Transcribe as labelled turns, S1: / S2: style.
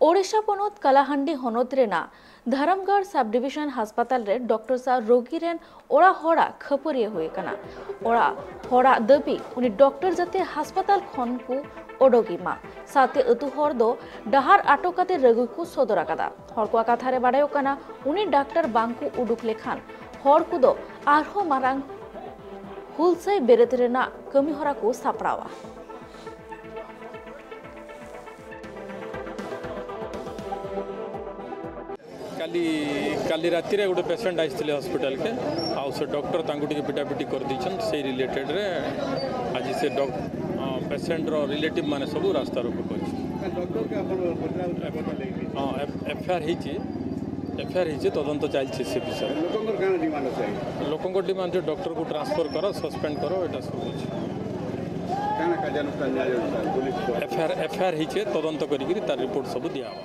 S1: Odisha पनत Kalahandi हनत Raina Dharamgarh sub division अस्पताल रे doctor सा रोगी रेन ओड़ा हड़ा खपरिया हुए कना ओड़ा हड़ा दबी उनी डॉक्टर जाते अस्पताल खन को ओडोगी मा साथे अतु हर दो डहार आटोकाते रगु को सदर आकादा हर को कथा रे बाडायो कना उनी डॉक्टर बांकु उडुक लेखान हर को दो आरहो मारांग हुलसाई बेरेत रेना कमी हरा को सापड़ावा
S2: काली राति रे गोटे पेशेंट आइसले हॉस्पिटल के आउ से डॉक्टर तांगु टिके पिटापिटी कर दीछन से रिलेटेड रे आज से पेशेंट रो रिलेटिव माने सब रास्ता रोको कर डॉक्टर के अपन हां एफआईआर हिचे तदंत चलछि से विषय लोकंकर काना डिमांड छै लोकंकर डिमांड डॉक्टर को ट्रांसफर करो सस्पेंड करो एटा सब अछि काना कार्यानुष्ठान न्याय अनुसार पुलिस एफआईआर हिचे तदंत करी तार रिपोर्ट सब दिया